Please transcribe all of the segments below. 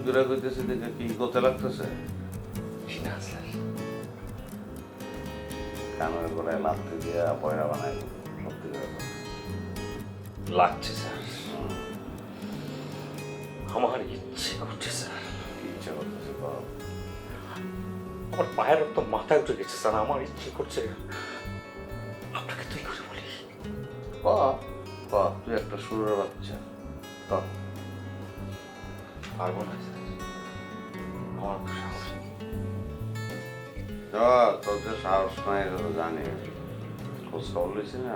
করে কইতেছি দেখে কি করতে লাগতেছে? না স্যার, কানের গোড়ায় লাথি দিয়ে পয়রা বানায় সত্যি করে বল। লাগছে স্যার, আমার ইচ্ছে করছে স্যার। কি ইচ্ছা করতেছে বল? আমার পায়ের রক্ত মাথায় উঠে গেছে স্যার, আমার ইচ্ছে করছে আপনাকে তুই করে বলি। ক ক তুই একটা সুরের বাচ্চা, ক। পারবো না স্যার, আমার তো সাহস নেই। তোর যে সাহস নাই এটা তো জানি, খোঁজ খবর লইছি না,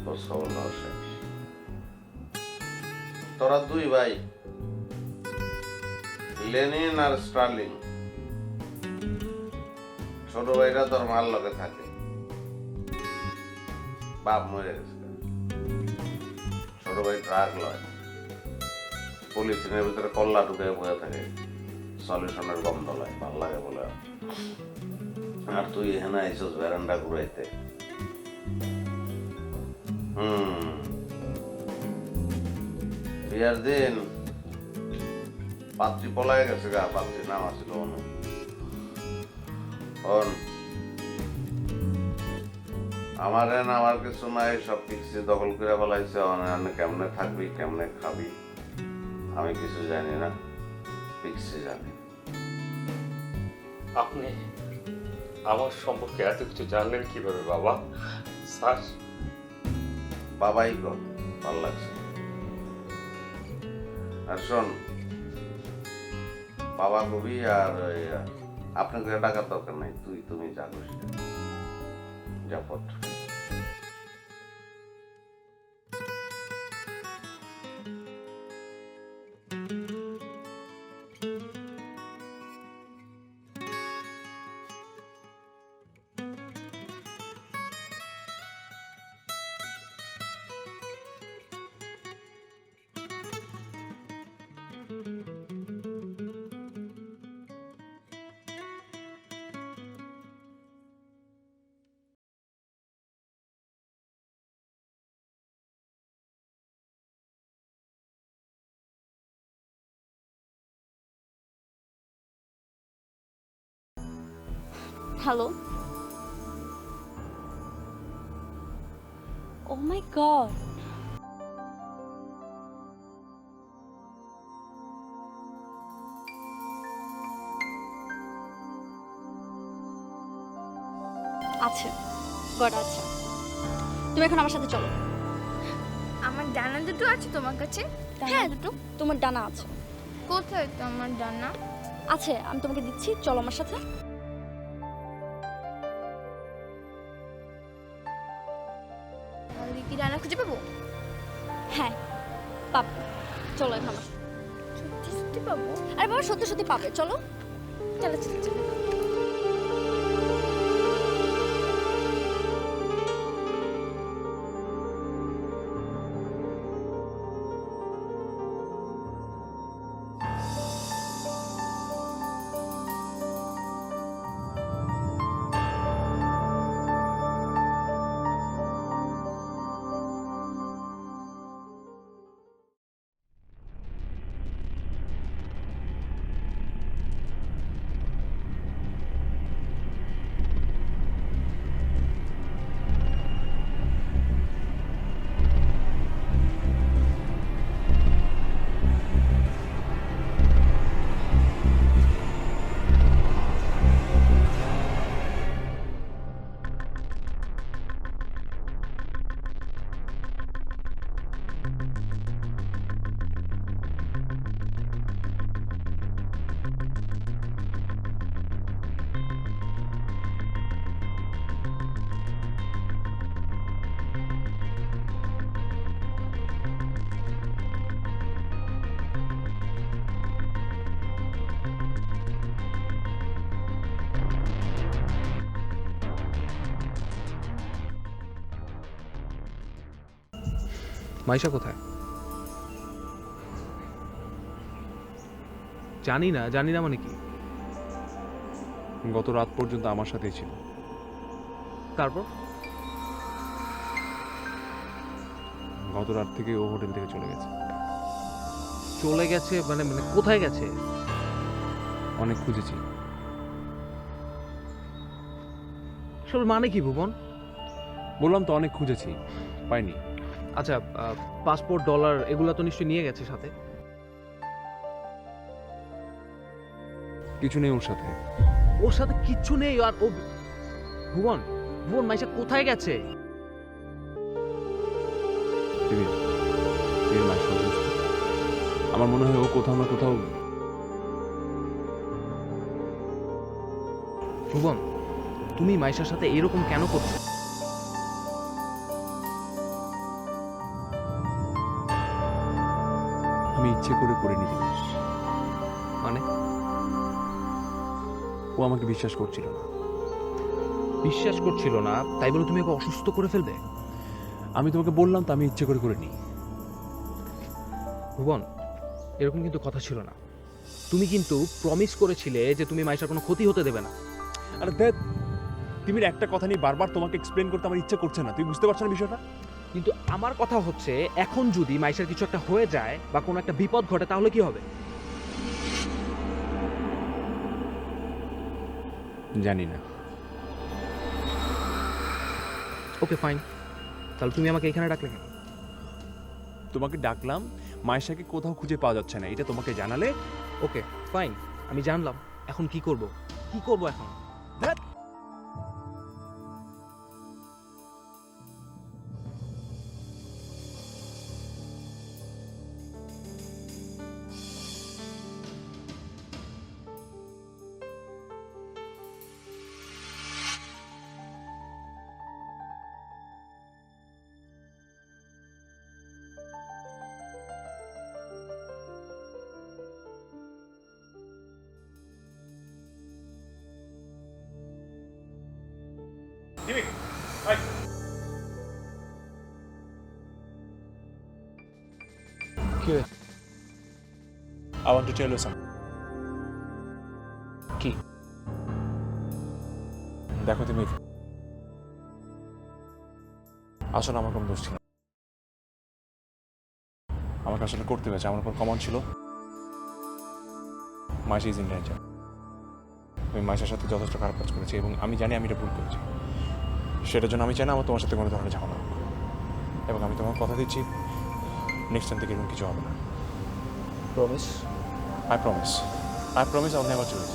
খোঁজ খবর নেওয়া শেষ। তোরা দুই ভাই, লেনিন আর স্টার্লিং, ছোট ভাইরা তোর মার লগে থাকে। বাপ মরে গেছে, ছোট ভাই ট্রাক লয়, পলিথিনের ভিতরে কল্লা ঢুকে বয়ে থাকে, সলিউশনের গন্ধ লয়, ভাল লাগে বলে। আর তুই এখানে আইসস ভ্যারান্ডা ঘুরাইতে। বিয়ার দিন পাত্রী পলায় গেছে গা, পাত্রীর নাম আছিল অনু। আমার আমার কিছু নাই, সব কিছু দখল করে ফেলাইছে। কেমনে থাকবি, কেমনে খাবি আমি কিছু জানি না, পিক্সি জানি। আপনি আমার সম্পর্কে এত কিছু জানলেন কিভাবে বাবা? স্যার, বাবাই কর, ভাল লাগছে। আর শোন, বাবা কবি আর আপনাকে ডাকার দরকার নাই, তুমি যা খুশি যা পত্র। Hello? Oh my god. আছে, গড আছে। তুমি এখন আমার সাথে চলো। আমার ডানা দুটো আছে তোমার কাছে? হ্যাঁ, দুটো তোমার ডানা আছে। কোথায় তো আমার ডানা? আছে, আমি তোমাকে দিচ্ছি, চলো আমার সাথে। তাহলে কি ডানা খুঁজে পাবো? হ্যাঁ, পাবে। চলো এখন আমার সাথে। সত্যি সত্যি পাবো? আরে বাবা, সত্যি সত্যি পাবে, চলো। চলো চলো চলো। মাইশা কোথায়? জানি না মানে কি? গত রাত পর্যন্ত আমার সাথেই ছিল। তারপর গত রাত থেকে ও হোটেল থেকে চলে গেছে। চলে গেছে মানে মানে কোথায় গেছে? অনেক খুঁজেছি। আসলে মানে কি ভুবন? বললাম তো অনেক খুঁজেছি, পাইনি। আচ্ছা, পাসপোর্ট, ডলার এগুলো তো নিশ্চয়ই নিয়ে গেছে সাথে। কিছু নেই ওর সাথে। ওর সাথে কিচ্ছু নেই। আর ও ভুবন, ভুবন মাইশা কোথায় গেছে? টিভির মায়ের সঙ্গে অসুস্থ। আমার মনে হয় ও কোথাও না কোথাও। ভুবন, তুমি মাইশার সাথে এরকম কেন করছো? আমি ইচ্ছে করে করিনি দিনেশ। মানে ও আমাকে বিশ্বাস করছিল না। বিশ্বাস করছিল না তাই বলে তুমি ওকে অসুস্থ করে ফেলবে? আমি তোমাকে বললাম তো আমি ইচ্ছে করে করিনি। ভুবন, এরকম কিন্তু কথা ছিল না। তুমি কিন্তু প্রমিস করেছিলে যে তুমি মাইশার কোনো ক্ষতি হতে দেবে না। আরে দেখ, টিভির একটা কথা নিয়ে বারবার তোমাকে এক্সপ্লেন করতে আমার ইচ্ছে করছে না। তুমি বুঝতে পারছো না বিষয়টা? কিন্তু আমার কথা হচ্ছে, এখন যদি মাইশার কিছু একটা হয়ে যায় বা কোনো একটা বিপদ ঘটে তাহলে কি হবে? জানি না। ওকে ফাইন, তাহলে তুমি আমাকে এখানে ডাকলে কেন? তোমাকে ডাকলাম, মায়েশাকে কোথাও খুঁজে পাওয়া যাচ্ছে না, এটা তোমাকে জানালে। ওকে ফাইন, আমি জানলাম। এখন কি করব? কি করব এখন? I want to tell you something. কি? দেখো তুমি, আসলে আমার কোনো দোষ ছিল না। আমাকে আসলে করতে হয়েছে, আমার উপর কমন ছিল। মাসি ইজ ইন ডেঞ্জার। আমি মাসের সাথে যথেষ্ট খারাপ কাজ করেছি এবং আমি জানি আমি এটা ভুল করেছি। সেটার জন্য আমি চাই না আমার তোমার সাথে কোনো ধরনের ঝামেলা হোক। এবং আমি তোমাকে কথা দিচ্ছি নেক্সট টাইম থেকে এরকম কিছু হবে না। Promise? I promise. I promise I never do it.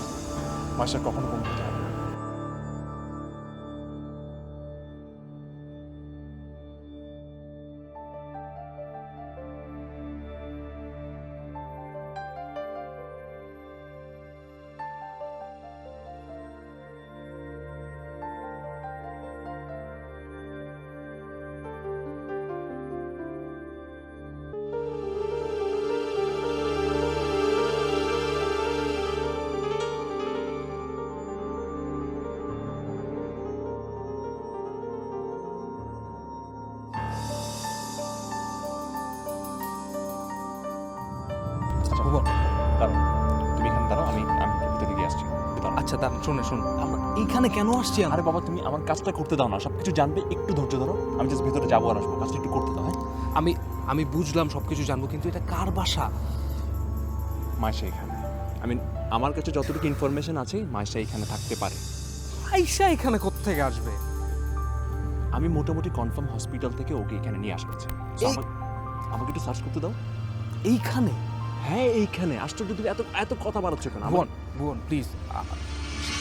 মাসের কখনো কোনো ক্ষতি হবে না। ভুবন, দাঁড়াও, তুমি এখানে দাঁড়াও, আমি আমি ভিতরে গিয়ে আসছি। দাঁড়াও। আচ্ছা দাঁড়ান, শুনুন, আমরা এইখানে কেন আসছি? আরে বাবা, তুমি আমার কাজটা করতে দাও না, সবকিছু জানবে, একটু ধৈর্য ধরো। আমি জাস্ট ভিতরে যাবো আর আসবো, কাজটা একটু করতে দাও। হ্যাঁ, আমি বুঝলাম সবকিছু জানবো, কিন্তু এটা কার বাসা? মায়েশা এখানে। আমি আমার কাছে যতটুকু ইনফরমেশন আছে মায়েশা এখানে থাকতে পারে। আইসা এখানে কোত্থেকে আসবে? আমি মোটামুটি কনফার্ম হসপিটাল থেকে ওকে এখানে নিয়ে আসা হয়েছে। So এই- আমাকে একটু সার্চ করতে দাও। এইখানে? হ্যাঁ এইখানে। আশ্চর্য, তুমি এত এত কথা বাড়াচ্ছ কেন? ভুবন, ভুবন প্লিজ,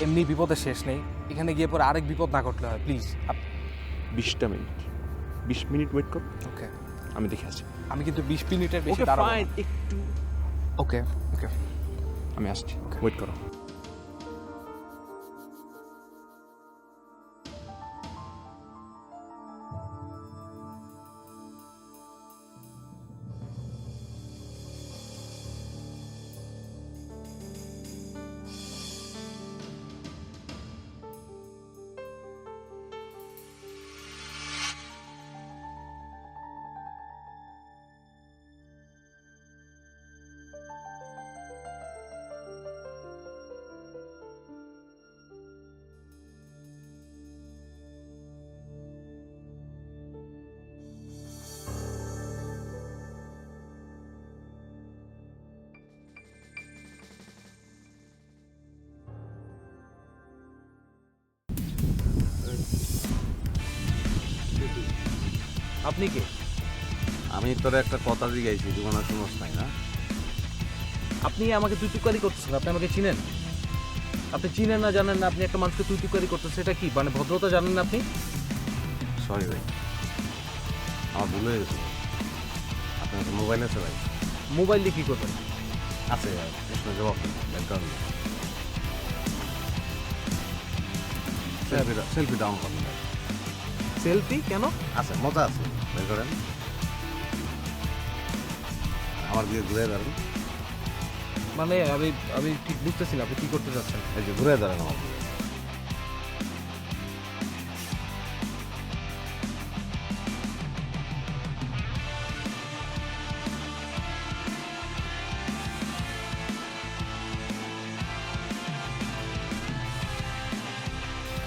এমনি বিপদের শেষ নেই, এখানে গিয়ে পরে আরেক বিপদ না ঘটলে হয়, প্লিজ। 20টা মিনিট, 20 মিনিট ওয়েট কর, ওকে, আমি দেখে আসছি। আমি কিন্তু 20 মিনিটের বেশি ওকে দাঁড়াবো না। ফাইন, একটু ওকে ওকে। আমি আসছি, ওয়েট করো। আপনি কে? আমি তোর একটা কথা জিজ্ঞাসি, তুই মনে হয় শুনোস নাই না? আপনি আমাকে তুই তুকারি করতেছেন, আপনি আমাকে চিনেন? আপনি চিনেন না জানেন না, আপনি একটা মানুষকে তুই তুকারি করতেছেন, সেটা কি মানে ভদ্রতা জানেন না আপনি? সরি ভাই, আমার ভুল হয়ে গেছে। আপনার কাছে মোবাইল আছে ভাই? মোবাইল দিয়ে কী করবেন? আছে, প্রশ্ন জবাব সেলফি ডাউন করেন ভাই। সেলফি কেন? আছে, মজা আছে, বের করেন। আমার দিকে ঘুরে দাঁড়ান। মানে আমি আমি ঠিক বুঝতেছি না আপনি কী করতে চাচ্ছেন। এই যে ঘুরে দাঁড়ান আমার দিকে।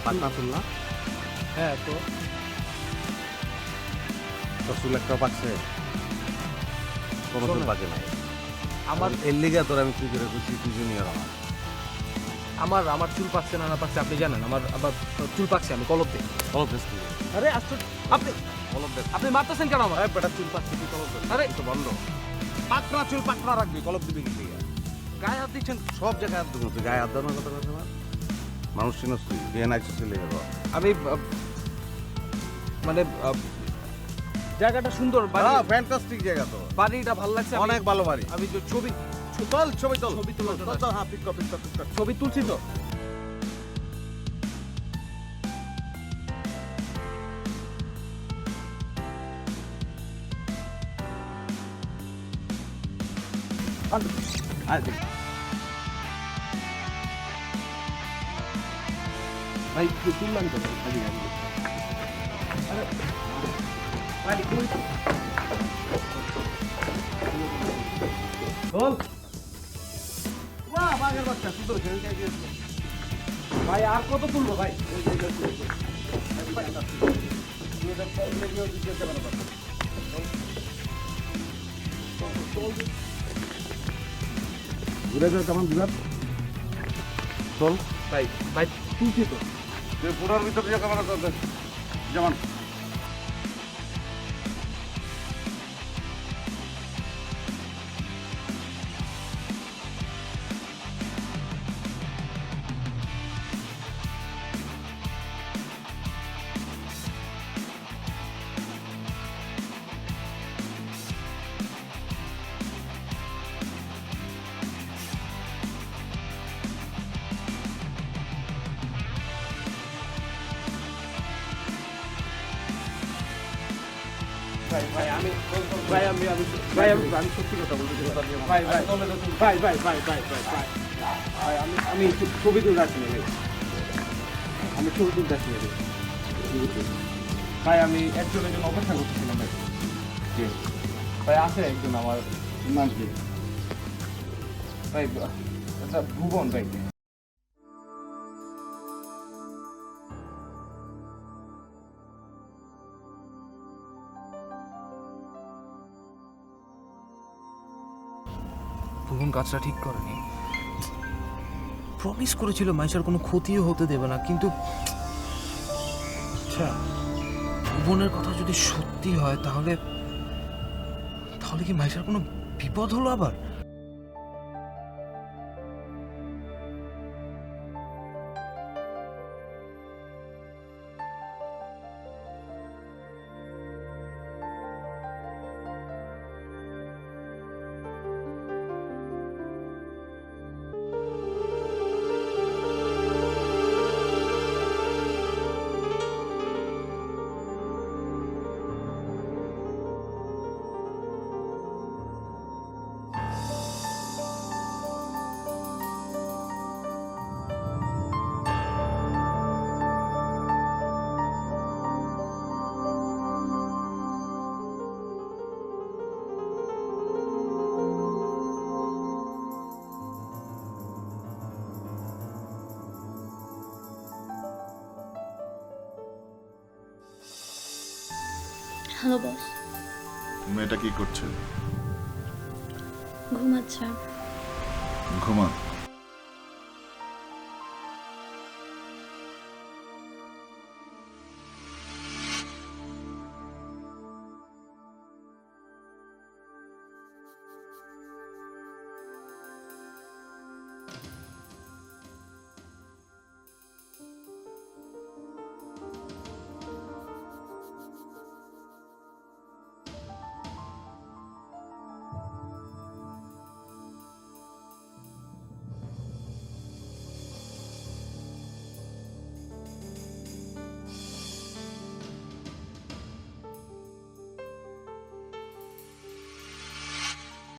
পাকনা চুল না? হ্যাঁ তো তোর চুল একটা পাকছে? কোনো চুল শোনেন, পাকে নাই। আমার এর লিগে তোর আমি কি করে খুশি, তুই জুনিয়র আমার। আমার আমার চুল পাকছে না না পাকছে আপনি জানেন? আমার আবার চুল পাকছে, আমি কলপ দিই। কলপ দেশ কি? আরে আশ্চর্য, আপনি কলপ দেশ। আপনি মারতেছেন কেন আমার? বেটা চুল পাকছে, তুই কলপ দেশ। আরে তো বন্ধ। পাকনা চুল পাকনা রাখবি, কলপ দিবি কি লিগে? গায়ে হাত দিচ্ছেন। সব জায়গায় হাত দেবো, তুই গায়ে হাত দেওয়ার কথা কথা না। মানুষ চিনস তুই, বিয়ে নাইছিস লেগে যাবো। আমি মানে জায়গাটা সুন্দর, ফ্যান্টাস্টিক জায়গা তো, বাড়িটা ভালো লাগছে। অনেক ভালো বাড়ি। আমি যে ছবি চল ছবি তোল, ছবি তোলার জন্য চল, হ্যাঁ পিক কর। ছবি তুলছি তো। ভাই তুললাম তো ভাই, আর কত তুলবো ভাই? ঘুরে যা কেমন বিরাট। চল ভাই ভাই তুলছি তো। তুই পুরার ভিতরে যা ক্যামেরা করবে যেমন। আমি সত্যি কথা বলতে আমি ছবি তুলতে আসিনি ভাই, আমি ছবি তুলতে আসিনি ভাই, আমি একজনের জন্য অপেক্ষা করতেছিলাম ভাই। ভাই আছে একজন আমার নাম কি ভাই, আচ্ছা ভুবন ভাই। ভুবন কাজটা ঠিক করেনি, প্রমিস করেছিল মাইশার কোনো ক্ষতিও হতে দেবে না, কিন্তু আচ্ছা ভুবনের কথা যদি সত্যি হয় তাহলে তাহলে কি মাইশার কোনো বিপদ হলো আবার? Hello boss. মেয়েটা কি করছে? ঘুমাচ্ছে। ঘুমা।